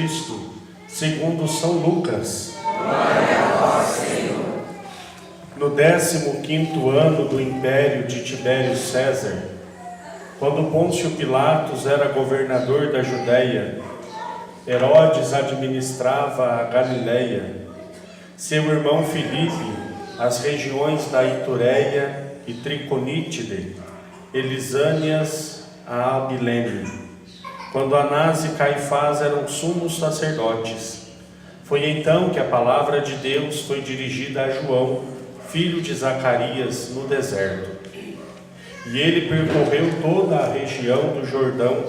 Cristo, segundo São Lucas. Glória a vós, Senhor. No 15º ano do império de Tibério César, quando Pôncio Pilatos era governador da Judéia, Herodes administrava a Galileia, seu irmão Filipe, as regiões da Itureia e Triconítide, Elisânias a Abilene, quando Anás e Caifás eram sumos sacerdotes. Foi então que a palavra de Deus foi dirigida a João, filho de Zacarias, no deserto. E ele percorreu toda a região do Jordão,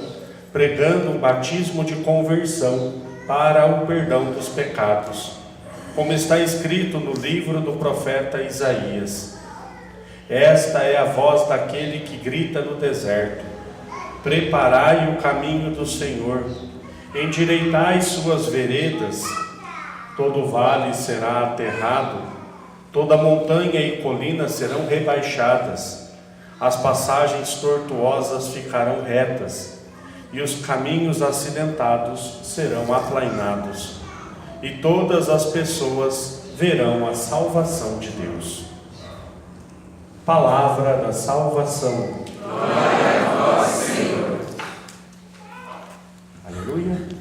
pregando um batismo de conversão para o perdão dos pecados, como está escrito no livro do profeta Isaías. Esta é a voz daquele que grita no deserto: preparai o caminho do Senhor, endireitai suas veredas. Todo vale será aterrado, toda montanha e colina serão rebaixadas, as passagens tortuosas ficarão retas, e os caminhos acidentados serão aplainados, e todas as pessoas verão a salvação de Deus. Palavra da salvação. Glória a vós, Senhor. Aleluia.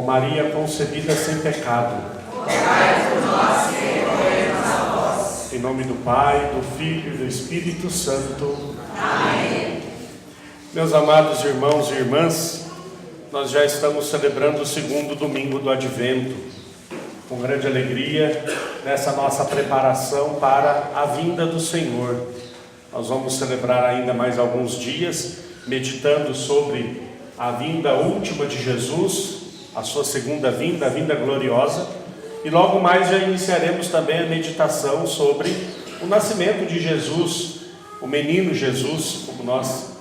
Maria concebida sem pecado. Rogai por nós que recorremos a vós. Em nome do Pai, do Filho e do Espírito Santo. Amém. Meus amados irmãos e irmãs, nós já estamos celebrando o segundo domingo do Advento, com grande alegria, nessa nossa preparação para a vinda do Senhor. Nós vamos celebrar ainda mais alguns dias, meditando sobre a vinda última de Jesus, a sua segunda vinda, a vinda gloriosa, e logo mais já iniciaremos também a meditação sobre o nascimento de Jesus, o menino Jesus, como nós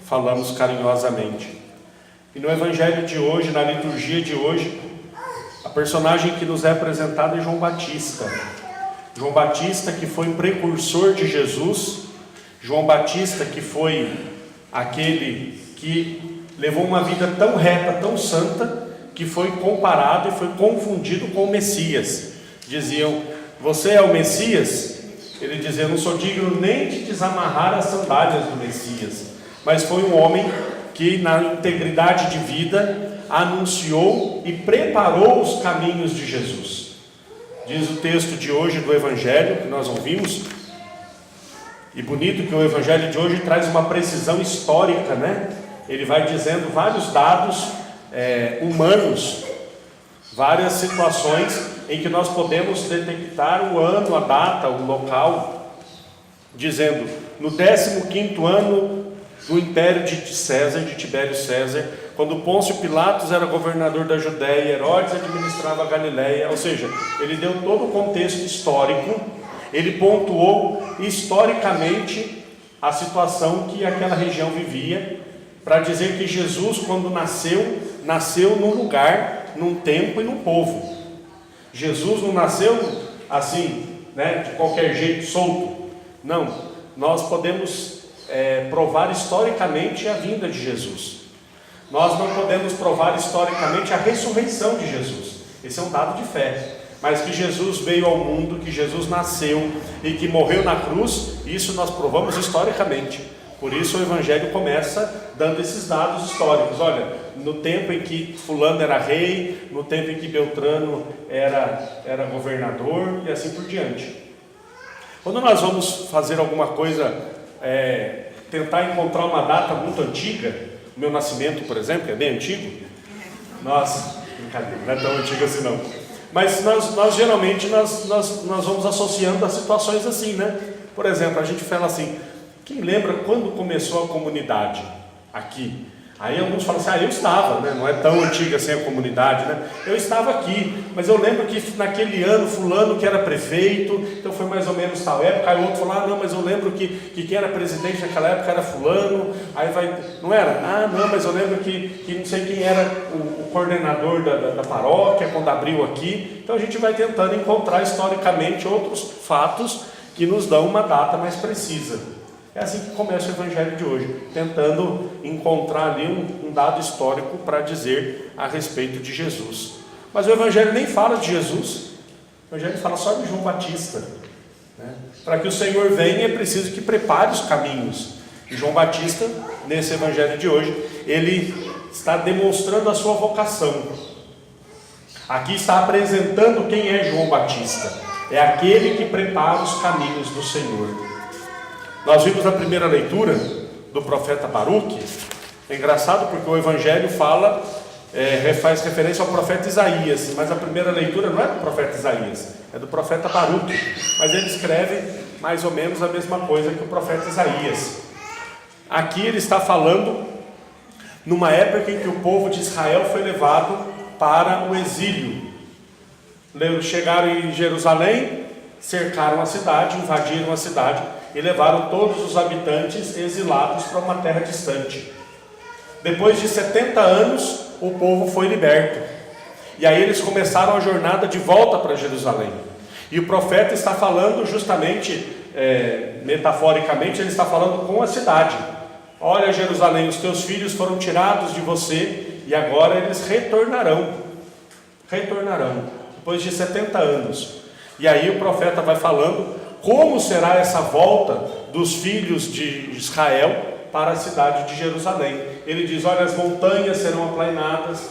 falamos carinhosamente. E no Evangelho de hoje, na liturgia de hoje, a personagem que nos é apresentada é João Batista. João Batista, que foi precursor de Jesus, João Batista, que foi aquele que levou uma vida tão reta, tão santa, que foi comparado e foi confundido com o Messias. Diziam: você é o Messias? Ele dizia: eu não sou digno nem de desamarrar as sandálias do Messias. Mas foi um homem que, na integridade de vida, anunciou e preparou os caminhos de Jesus. Diz o texto de hoje do Evangelho, que nós ouvimos, e bonito que o Evangelho de hoje traz uma precisão histórica, né? Ele vai dizendo vários dados humanos, várias situações em que nós podemos detectar o ano, a data, o local, dizendo: no 15º ano do império de César, de Tibério César, quando Pôncio Pilatos era governador da Judéia, Herodes administrava a Galileia. Ou seja, ele deu todo o contexto histórico, ele pontuou historicamente a situação que aquela região vivia, para dizer que Jesus, quando nasceu num lugar, num tempo e num povo. Jesus não nasceu assim, né, de qualquer jeito, solto. Não, nós podemos provar historicamente a vinda de Jesus. Nós não podemos provar historicamente a ressurreição de Jesus. Esse é um dado de fé. Mas que Jesus veio ao mundo, que Jesus nasceu e que morreu na cruz, isso nós provamos historicamente. Por isso o Evangelho começa dando esses dados históricos. Olha, no tempo em que fulano era rei, no tempo em que Beltrano era governador, e assim por diante. Quando nós vamos fazer alguma coisa, tentar encontrar uma data muito antiga, o meu nascimento, por exemplo, é bem antigo, brincadeira, não é tão antigo assim não, mas nós geralmente nós vamos associando a situações assim, né? Por exemplo, a gente fala assim: quem lembra quando começou a comunidade aqui? Aí alguns falam assim, eu estava, né? Não é tão antiga assim a comunidade, né? Eu estava aqui, mas eu lembro que naquele ano fulano que era prefeito, então foi mais ou menos tal época. Aí o outro falou, não, mas eu lembro que quem era presidente naquela época era fulano. Aí vai, não era? Não, mas eu lembro que não sei quem era o coordenador da paróquia quando abriu aqui. Então a gente vai tentando encontrar historicamente outros fatos que nos dão uma data mais precisa. É assim que começa o Evangelho de hoje, tentando encontrar ali um dado histórico para dizer a respeito de Jesus. Mas o Evangelho nem fala de Jesus, o Evangelho fala só de João Batista, né? Para que o Senhor venha é preciso que prepare os caminhos. E João Batista, nesse Evangelho de hoje, ele está demonstrando a sua vocação. Aqui está apresentando quem é João Batista. É aquele que prepara os caminhos do Senhor. Nós vimos na primeira leitura do profeta Baruque. É engraçado porque o Evangelho faz referência ao profeta Isaías, mas a primeira leitura não é do profeta Isaías, é do profeta Baruque, mas ele escreve mais ou menos a mesma coisa que o profeta Isaías. Aqui ele está falando numa época em que o povo de Israel foi levado para o exílio. Chegaram em Jerusalém, cercaram a cidade, invadiram a cidade e levaram todos os habitantes exilados para uma terra distante. Depois de 70 anos, o povo foi liberto. E aí eles começaram a jornada de volta para Jerusalém. E o profeta está falando justamente, metaforicamente, ele está falando com a cidade. Olha, Jerusalém, os teus filhos foram tirados de você e agora eles retornarão, depois de 70 anos. E aí o profeta vai falando como será essa volta dos filhos de Israel para a cidade de Jerusalém. Ele diz, olha, as montanhas serão aplainadas,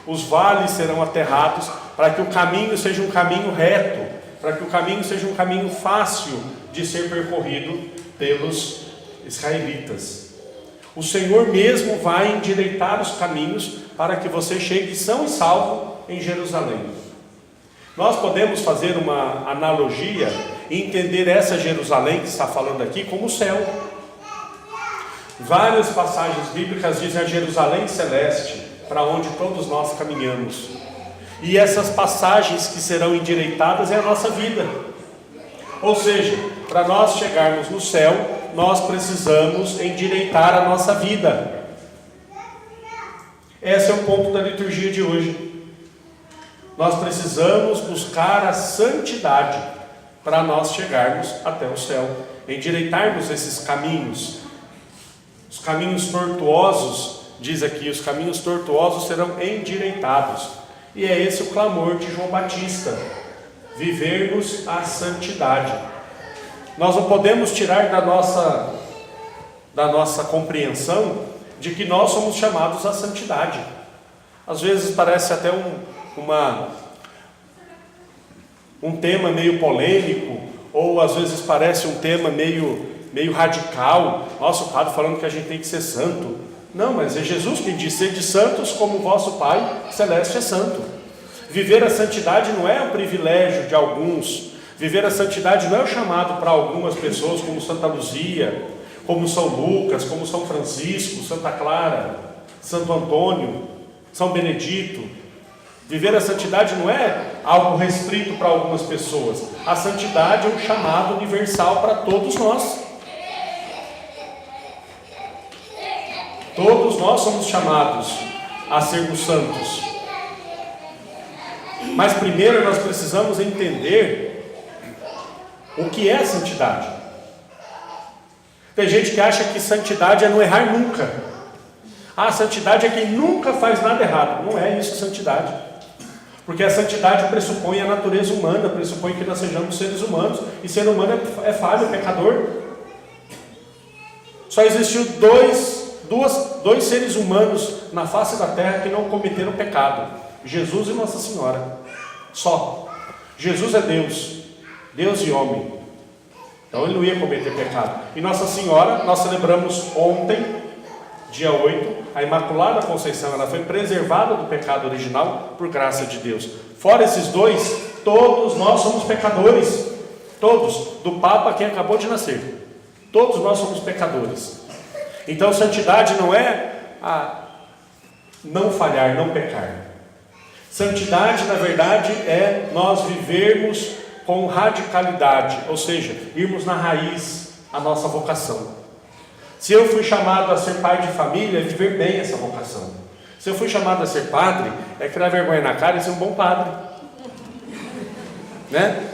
os vales serão aterrados, para que o caminho seja um caminho reto, para que o caminho seja um caminho fácil de ser percorrido pelos israelitas. O Senhor mesmo vai endireitar os caminhos para que você chegue são e salvo em Jerusalém. Nós podemos fazer uma analogia e entender essa Jerusalém que está falando aqui como o céu. Várias passagens bíblicas dizem a Jerusalém celeste, para onde todos nós caminhamos. E essas passagens que serão endireitadas é a nossa vida. Ou seja, para nós chegarmos no céu, nós precisamos endireitar a nossa vida. Esse é o ponto da liturgia de hoje. Nós precisamos buscar a santidade para nós chegarmos até o céu, endireitarmos esses caminhos. Os caminhos tortuosos, diz aqui, os caminhos tortuosos serão endireitados. E é esse o clamor de João Batista, vivermos a santidade. Nós não podemos tirar da nossa compreensão de que nós somos chamados à santidade. Às vezes parece até um tema meio polêmico, ou às vezes parece um tema meio radical. Nossa, o padre falando que a gente tem que ser santo. Não, mas é Jesus quem diz, sede santos como o vosso Pai Celeste é santo. Viver a santidade não é um privilégio de alguns. Viver a santidade não é o chamado para algumas pessoas como Santa Luzia, como São Lucas, como São Francisco, Santa Clara, Santo Antônio, São Benedito. Viver a santidade não é algo restrito para algumas pessoas. A santidade é um chamado universal para todos nós. Todos nós somos chamados a sermos santos. Mas primeiro nós precisamos entender o que é a santidade. Tem gente que acha que santidade é não errar nunca. A santidade é quem nunca faz nada errado. Não é isso santidade. Porque a santidade pressupõe a natureza humana, pressupõe que nós sejamos seres humanos. E ser humano é falho, é pecador. Só existiu dois seres humanos na face da terra que não cometeram pecado: Jesus e Nossa Senhora. Só. Jesus é Deus, Deus e homem. Então ele não ia cometer pecado. E Nossa Senhora, nós celebramos ontem, dia 8, a Imaculada Conceição. Ela foi preservada do pecado original por graça de Deus. Fora esses dois, todos nós somos pecadores. Todos, do Papa quem acabou de nascer. Todos nós somos pecadores. Então santidade não é não falhar, não pecar. Santidade, na verdade, é nós vivermos com radicalidade, ou seja, irmos na raiz a nossa vocação. Se eu fui chamado a ser pai de família, é viver bem essa vocação. Se eu fui chamado a ser padre, é criar vergonha na cara e ser um bom padre. Né?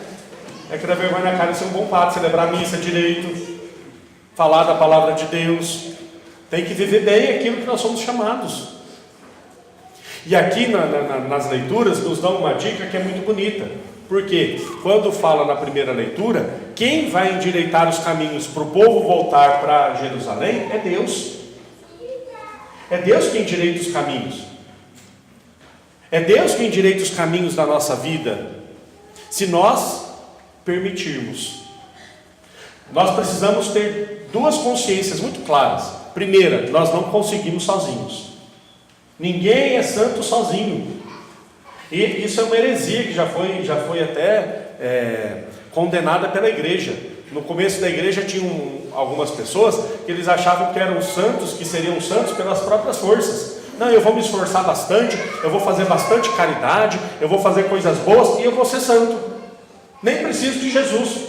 É criar vergonha na cara e ser um bom padre, celebrar a missa direito, falar da palavra de Deus. Tem que viver bem aquilo que nós somos chamados. E aqui nas leituras nos dão uma dica que é muito bonita. Porque quando fala na primeira leitura, quem vai endireitar os caminhos para o povo voltar para Jerusalém é Deus. É Deus quem endireita os caminhos. É Deus quem endireita os caminhos da nossa vida, se nós permitirmos. Nós precisamos ter duas consciências muito claras. Primeira, nós não conseguimos sozinhos. Ninguém é santo sozinho. E isso é uma heresia que já foi até condenada pela igreja. No começo da igreja tinham algumas pessoas que eles achavam que eram santos, que seriam santos pelas próprias forças. Não, eu vou me esforçar bastante, eu vou fazer bastante caridade, eu vou fazer coisas boas e eu vou ser santo. Nem preciso de Jesus.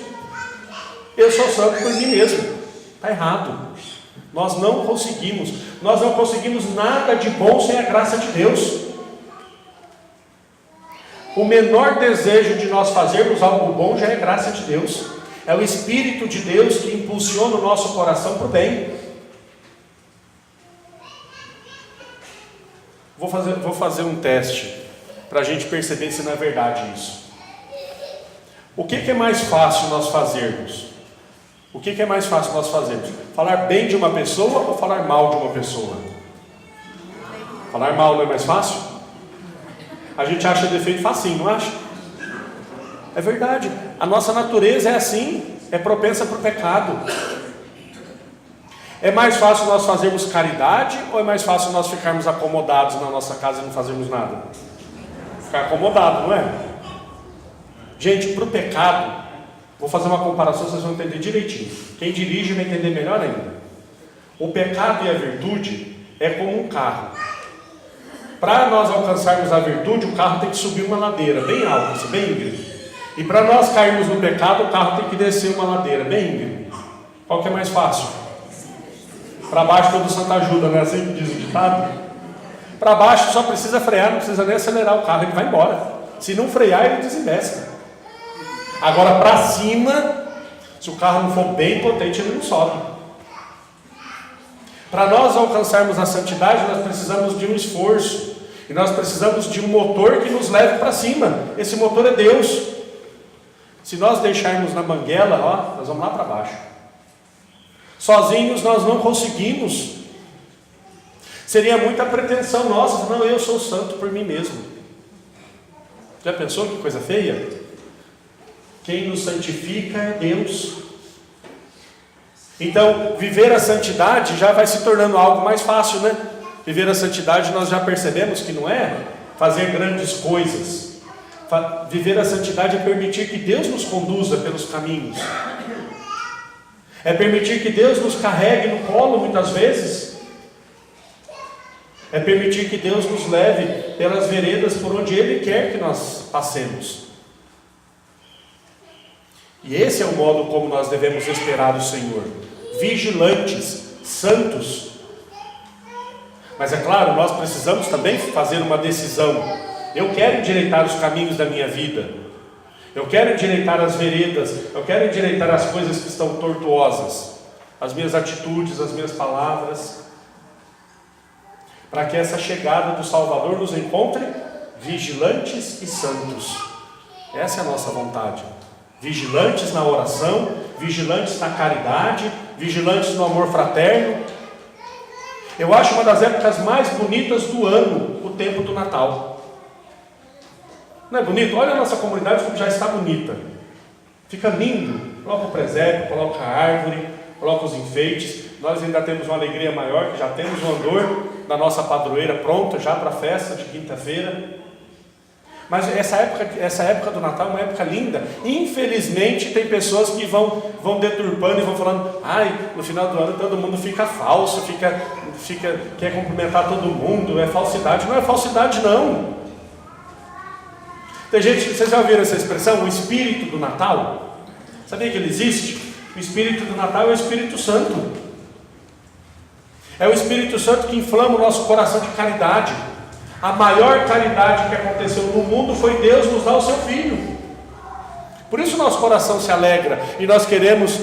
Eu sou santo por mim mesmo. Está errado. Nós não conseguimos nada de bom sem a graça de Deus. O menor desejo de nós fazermos algo bom já é graça de Deus. É o Espírito de Deus que impulsiona o nosso coração para o bem. Vou fazer um teste para a gente perceber se não é verdade isso. O que é mais fácil nós fazermos? O que é mais fácil nós fazermos? Falar bem de uma pessoa ou falar mal de uma pessoa? Falar mal não é mais fácil? A gente acha defeito facinho, não acha? É verdade. A nossa natureza é assim, é propensa para o pecado. É mais fácil nós fazermos caridade ou é mais fácil nós ficarmos acomodados na nossa casa e não fazermos nada? Ficar acomodado, não é? Gente, para o pecado, vou fazer uma comparação, vocês vão entender direitinho. Quem dirige vai entender melhor ainda. O pecado e a virtude é como um carro. Para nós alcançarmos a virtude, o carro tem que subir uma ladeira bem alta, assim, bem íngreme. E para nós cairmos no pecado, o carro tem que descer uma ladeira bem íngreme. Qual que é mais fácil? Para baixo todo santo ajuda, né? Assim que diz o ditado. Para baixo só precisa frear, não precisa nem acelerar o carro, ele vai embora. Se não frear, ele desinveste. Agora para cima, se o carro não for bem potente, ele não sobe. Para nós alcançarmos a santidade, nós precisamos de um esforço. E nós precisamos de um motor que nos leve para cima. Esse motor é Deus. Se nós deixarmos na banguela, ó, nós vamos lá para baixo. Sozinhos nós não conseguimos. Seria muita pretensão nossa. Não, eu sou santo por mim mesmo. Já pensou que coisa feia? Quem nos santifica é Deus. Então, viver a santidade já vai se tornando algo mais fácil, né? Viver a santidade nós já percebemos que não é fazer grandes coisas. Viver a santidade é permitir que Deus nos conduza pelos caminhos. É permitir que Deus nos carregue no colo muitas vezes. É permitir que Deus nos leve pelas veredas por onde Ele quer que nós passemos. E esse é o modo como nós devemos esperar o Senhor. Vigilantes, santos. Mas é claro, nós precisamos também fazer uma decisão. Eu quero endireitar os caminhos da minha vida. Eu quero endireitar as veredas. Eu quero endireitar as coisas que estão tortuosas. As minhas atitudes, as minhas palavras. Para que essa chegada do Salvador nos encontre vigilantes e santos. Essa é a nossa vontade. Vigilantes na oração, vigilantes na caridade, vigilantes no amor fraterno. Eu acho uma das épocas mais bonitas do ano, o tempo do Natal. Não é bonito? Olha a nossa comunidade como já está bonita. Fica lindo. Coloca o presépio, coloca a árvore, coloca os enfeites. Nós ainda temos uma alegria maior, que já temos o andor da nossa padroeira pronto já para a festa de quinta-feira. Mas essa época do Natal é uma época linda. Infelizmente tem pessoas que vão deturpando e vão falando, no final do ano todo mundo fica falso, quer cumprimentar todo mundo, é falsidade. Não é falsidade não. Tem gente, vocês já ouviram essa expressão, o espírito do Natal? Sabia que ele existe? O espírito do Natal é o Espírito Santo. É o Espírito Santo que inflama o nosso coração de caridade. A maior caridade que aconteceu no mundo foi Deus nos dar o seu Filho. Por isso o nosso coração se alegra e nós queremos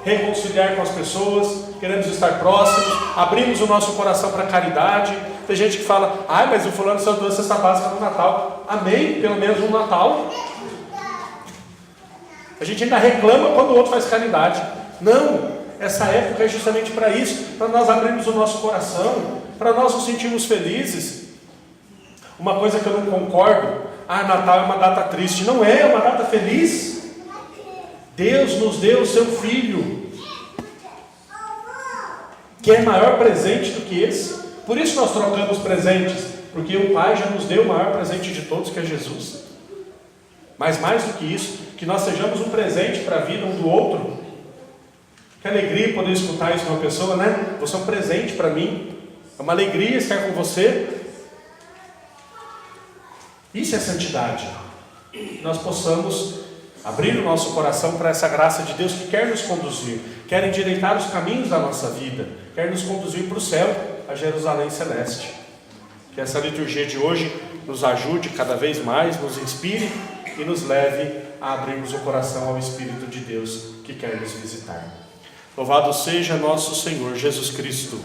reconciliar com as pessoas, queremos estar próximos, abrimos o nosso coração para a caridade. Tem gente que fala, mas o fulano só deu a cesta básica no Natal. Amém, pelo menos no Natal. A gente ainda reclama quando o outro faz caridade. Não, essa época é justamente para isso, para nós abrirmos o nosso coração, para nós nos sentirmos felizes. Uma coisa que eu não concordo, Natal é uma data triste. Não é uma data feliz. Deus nos deu o seu Filho. Quer maior presente do que esse? Por isso nós trocamos presentes, porque o Pai já nos deu o maior presente de todos, que é Jesus. Mas mais do que isso, que nós sejamos um presente para a vida um do outro. Que alegria poder escutar isso de uma pessoa, né? Você é um presente para mim. É uma alegria estar com você. Isso é santidade. Nós possamos abrir o nosso coração para essa graça de Deus que quer nos conduzir, quer endireitar os caminhos da nossa vida, quer nos conduzir para o céu, a Jerusalém Celeste. Que essa liturgia de hoje nos ajude cada vez mais, nos inspire e nos leve a abrirmos o coração ao Espírito de Deus que quer nos visitar. Louvado seja nosso Senhor Jesus Cristo.